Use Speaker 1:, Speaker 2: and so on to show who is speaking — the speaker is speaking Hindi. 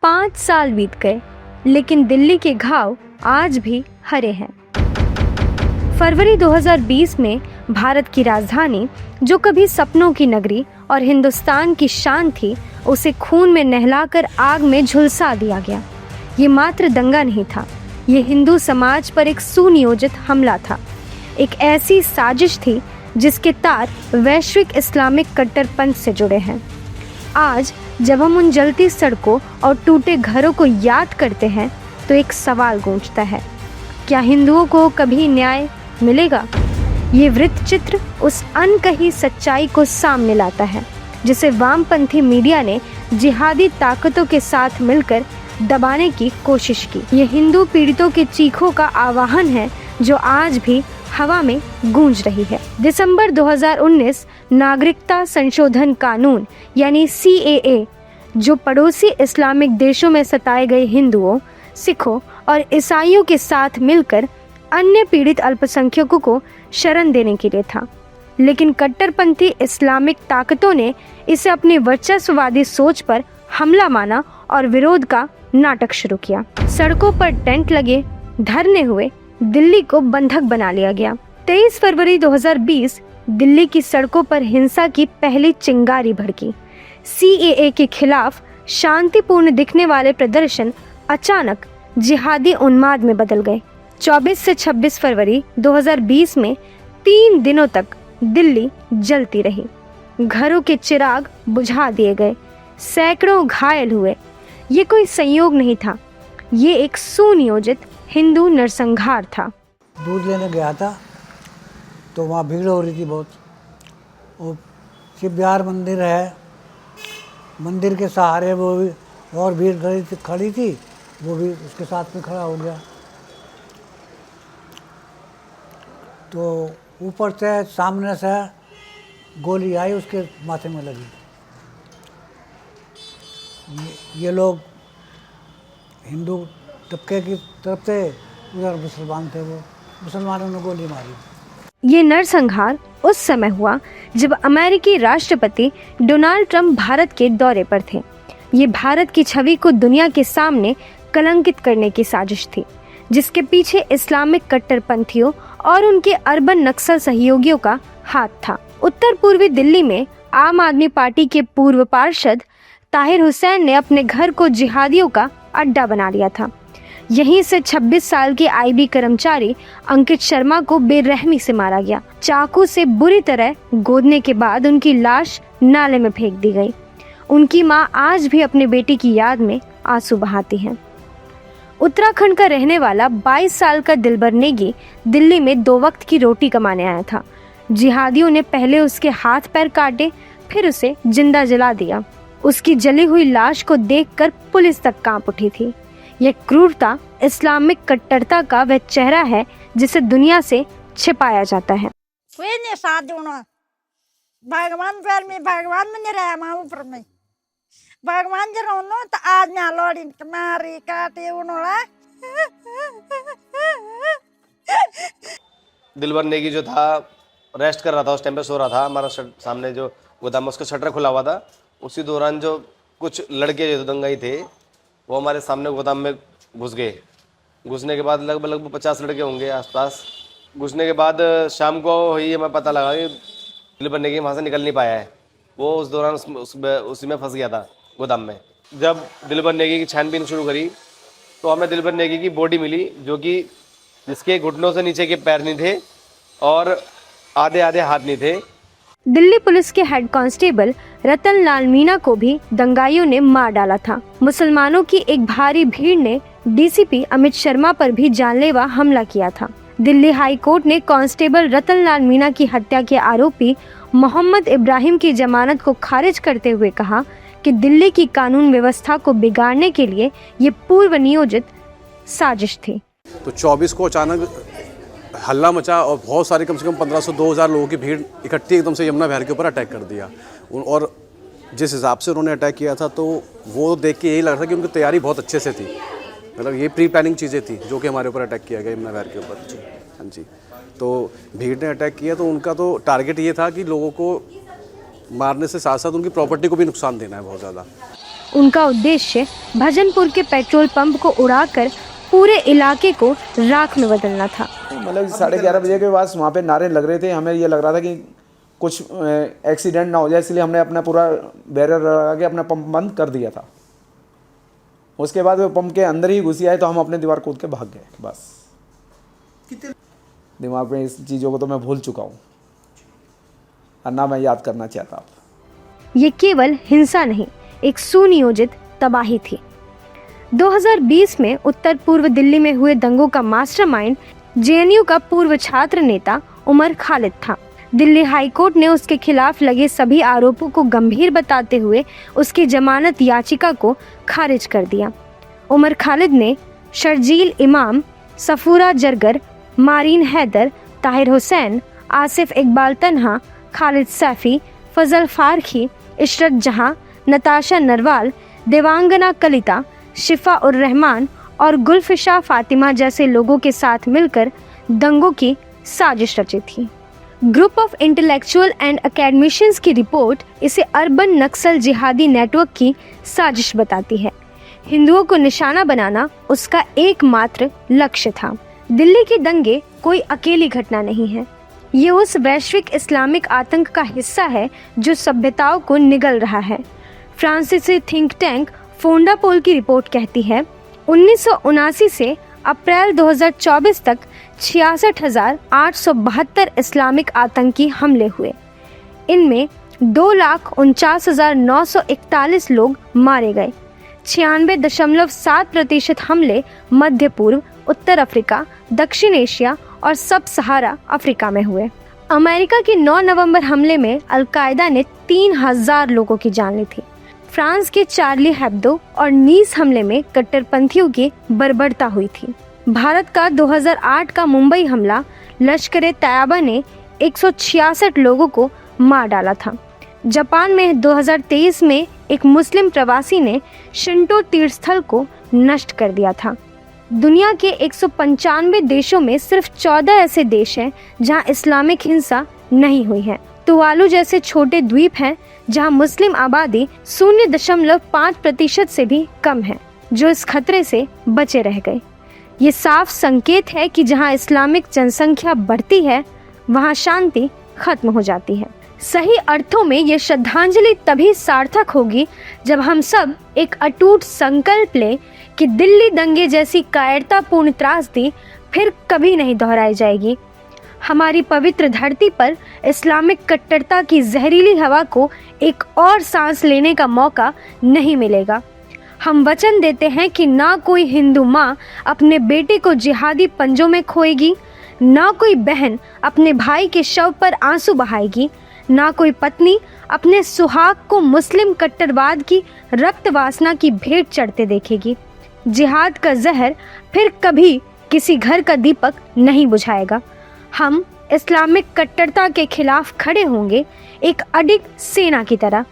Speaker 1: 5 साल बीत गए, लेकिन दिल्ली के घाव आज भी हरे हैं। फरवरी 2020 में भारत की राजधानी, जो कभी सपनों की नगरी और हिंदुस्तान की शान थी, उसे खून में नहलाकर आग में झुलसा दिया गया। ये मात्र दंगा नहीं था, ये हिंदू समाज पर एक सुनियोजित हमला था। एक ऐसी साजिश थी जिसके तार वैश्विक इस्लामिक कट्टरपंथ से जुड़े हैं। आज जब हम उन जलती सड़कों और टूटे घरों को याद करते हैं तो एक सवाल गूंजता है, क्या हिंदुओं को कभी न्याय मिलेगा? ये वृत्त चित्र उस अनकही सच्चाई को सामने लाता है जिसे वामपंथी मीडिया ने जिहादी ताकतों के साथ मिलकर दबाने की कोशिश की। ये हिंदू पीड़ितों के चीखों का आवाहन है जो आज भी हवा में गूंज रही है। दिसंबर 2019 नागरिकता संशोधन कानून यानी CAA, जो पड़ोसी इस्लामिक देशों में सताए गए हिंदुओं, सिखों और ईसाइयों के साथ मिलकर अन्य पीड़ित अल्पसंख्यकों को शरण देने के लिए था, लेकिन कट्टरपंथी इस्लामिक ताकतों ने इसे अपनी वर्चस्ववादी सोच पर हमला माना और विरोध का नाटक शुरू किया। सड़कों पर टेंट लगे, धरने हुए, दिल्ली को बंधक बना लिया गया। 23 फरवरी 2020 दिल्ली की सड़कों पर हिंसा की पहली चिंगारी भड़की। CAA के खिलाफ शांतिपूर्ण दिखने वाले प्रदर्शन अचानक जिहादी उन्माद में बदल गए। 24 से 26 फरवरी 2020 में 3 दिनों तक दिल्ली जलती रही। घरों के चिराग बुझा दिए गए, सैकड़ों घायल हुए। ये कोई संयोग नहीं था, ये एक सुनियोजित हिंदू नरसंहार था।
Speaker 2: दूध लेने गया था तो वहाँ भीड़ हो रही थी बहुत। वो शिव विहार मंदिर है, मंदिर के सहारे वो भी और भीड़ खड़ी थी, वो भी उसके साथ में खड़ा हो गया। तो ऊपर से सामने से गोली आई, उसके माथे में लगी। ये लोग हिंदू तबके की तरफ से, उधर मुसलमान थे, वो मुसलमानों ने गोली मारी।
Speaker 1: ये नरसंहार उस समय हुआ जब अमेरिकी राष्ट्रपति डोनाल्ड ट्रंप भारत के दौरे पर थे। ये भारत की छवि को दुनिया के सामने कलंकित करने की साजिश थी, जिसके पीछे इस्लामिक कट्टरपंथियों और उनके अर्बन नक्सल सहयोगियों का हाथ था। उत्तर पूर्वी दिल्ली में आम आदमी पार्टी के पूर्व पार्षद ताहिर हुसैन ने अपने घर को जिहादियों का अड्डा बना लिया था। यहीं से 26 साल के IB कर्मचारी अंकित शर्मा को बेरहमी से मारा गया। चाकू से बुरी तरह गोदने के बाद उनकी लाश नाले में फेंक दी गई। उनकी मां आज भी अपने बेटी की याद में आंसू बहाती हैं। उत्तराखंड का रहने वाला 22 साल का दिलबर नेगी दिल्ली में 2 वक्त की रोटी कमाने आया था। जिहादियों ने पहले उसके हाथ पैर काटे, फिर उसे जिंदा जला दिया। उसकी जली हुई लाश को देखकर पुलिस तक कांप उठी थी। यह क्रूरता इस्लामिक कट्टरता का वह चेहरा है जिसे दुनिया से छिपाया जाता है।
Speaker 3: भगवान पैर में भगवान में नहीं रहा, माँ ऊपर में भगवान जो रोनो तो आज ना लौड़ी मारी काटे उन्होंने।
Speaker 4: दिलबर नेगी जो था रेस्ट कर रहा था, उस टाइम पे सो रहा था। हमारा सामने जो गोदाम उसका शटर खुला हुआ था। उसी दौरान जो कुछ लड़के जो दंगाई थे वो हमारे सामने गोदाम में घुस गए। घुसने के बाद लगभग 50 लड़के होंगे आसपास। घुसने के बाद शाम को ही हमें पता लगा कि दिलबर नेगी वहाँ से निकल नहीं पाया है। वो उस दौरान उसी में फंस गया था गोदाम में। जब दिलबर नेगी की छानबीन शुरू करी तो हमें दिलबर नेगी की बॉडी मिली, जो कि जिसके घुटनों से नीचे के पैर नहीं थे और आधे आधे हाथ नहीं थे।
Speaker 1: दिल्ली पुलिस के हेड कांस्टेबल रतन लाल मीणा को भी दंगाइयों ने मार डाला था। मुसलमानों की एक भारी भीड़ ने DCP अमित शर्मा पर भी जानलेवा हमला किया था। दिल्ली हाई कोर्ट ने कांस्टेबल रतन लाल मीणा की हत्या के आरोपी मोहम्मद इब्राहिम की जमानत को खारिज करते हुए कहा कि दिल्ली की कानून व्यवस्था को बिगाड़ने के लिए ये पूर्व नियोजित साजिश थी।
Speaker 5: तो 24 को अचानक हल्ला मचा और बहुत सारे कम से कम 1500-2000 लोगों की भीड़ इकट्ठी एकदम से यमुना विहार के ऊपर अटैक कर दिया। और जिस हिसाब से उन्होंने अटैक किया था तो वो देख के यही लग रहा था कि उनकी तैयारी बहुत अच्छे से थी। मतलब ये प्री प्लानिंग चीज़ें थी जो कि हमारे ऊपर अटैक किया गया यमुना विहार के ऊपर। हाँ जी, तो भीड़ ने अटैक किया तो उनका तो टारगेट ये था कि लोगों को मारने से साथ साथ उनकी प्रॉपर्टी को भी नुकसान देना है बहुत ज़्यादा।
Speaker 1: उनका उद्देश्य भजनपुर के पेट्रोल पंप को उड़ाकर पूरे इलाके को राख में बदलना था।
Speaker 6: मतलब 11:30 बजे के बाद वहाँ पे नारे लग रहे थे। हमें ये लग रहा था कि कुछ एक्सीडेंट ना हो जाए, इसलिए हमने अपना पूरा बैरियर लगा के अपना पंप बंद कर दिया था। उसके बाद वो पंप के अंदर ही घुसी आए तो हम अपने दीवार कूद के भाग गए। बस दिमाग में इस चीज़ों को तो मैं भूल चुका हूँ और ना मैं याद करना चाहता।
Speaker 1: ये केवल हिंसा नहीं, एक सुनियोजित तबाही थी। 2020 में उत्तर पूर्व दिल्ली में हुए दंगों का मास्टरमाइंड जेएनयू का पूर्व छात्र नेता उमर खालिद था। दिल्ली हाई कोर्ट ने उसके खिलाफ लगे सभी आरोपों को गंभीर बताते हुए उसकी जमानत याचिका को खारिज कर दिया। उमर खालिद ने शर्जील इमाम, सफूरा जरगर, मारीन हैदर, ताहिर हुसैन, आसिफ इकबाल तन्हा, खालिद सैफी, फजल फारखी, इशरत जहां, नताशा नरवाल, देवांगना कलिता, शिफा उर रहमान और गुलफिशा फातिमा जैसे लोगों के साथ मिलकर दंगों की साजिश रची थी। Group of intellectual and academicians की रिपोर्ट इसे अर्बन नक्सल जिहादी नेटवर्क की साजिश बताती है। हिंदुओं को निशाना बनाना उसका एकमात्र लक्ष्य था। दिल्ली के दंगे कोई अकेली घटना नहीं है, ये उस वैश्विक इस्लामिक आतंक का हिस्सा है जो सभ्यताओं को निगल रहा है। फ्रांसीसी थिंक टैंक फोंडापोल की रिपोर्ट कहती है 1979 से अप्रैल 2024 तक 66,872 इस्लामिक आतंकी हमले हुए। इनमें 2,49,941 लोग मारे गए। 96.7% हमले मध्य पूर्व, उत्तर अफ्रीका, दक्षिण एशिया और सब सहारा अफ्रीका में हुए। अमेरिका के 9 नवंबर हमले में अलकायदा ने 3,000 लोगों की जान ली थी। फ्रांस के चार्ली हेब्दो और नीस हमले में कट्टरपंथियों की बर्बरता हुई थी। भारत का 2008 का मुंबई हमला लश्कर-ए-तैयबा ने 166 लोगों को मार डाला था। जापान में 2023 में एक मुस्लिम प्रवासी ने शिंटो तीर्थस्थल को नष्ट कर दिया था। दुनिया के 195 देशों में सिर्फ 14 ऐसे देश हैं जहां इस्लामिक हिंसा नहीं हुई है। तुवालू जैसे छोटे द्वीप हैं जहां मुस्लिम आबादी 0.5% से भी कम है, जो इस खतरे से बचे रह गए। ये साफ संकेत है कि जहां इस्लामिक जनसंख्या बढ़ती है वहां शांति खत्म हो जाती है। सही अर्थों में ये श्रद्धांजलि तभी सार्थक होगी जब हम सब एक अटूट संकल्प लें कि दिल्ली दंगे जैसी कायरतापूर्ण त्रासदी फिर कभी नहीं दोहराई जाएगी। हमारी पवित्र धरती पर इस्लामिक कट्टरता की जहरीली हवा को एक और सांस लेने का मौका नहीं मिलेगा। हम वचन देते हैं कि ना कोई हिंदू माँ अपने बेटे को जिहादी पंजों में खोएगी, ना कोई बहन अपने भाई के शव पर आंसू बहाएगी, ना कोई पत्नी अपने सुहाग को मुस्लिम कट्टरवाद की रक्त वासना की भेंट चढ़ते देखेगी। जिहाद का जहर फिर कभी किसी घर का दीपक नहीं बुझाएगा। हम इस्लामिक कट्टरता के खिलाफ खड़े होंगे, एक अडिग सेना की तरह।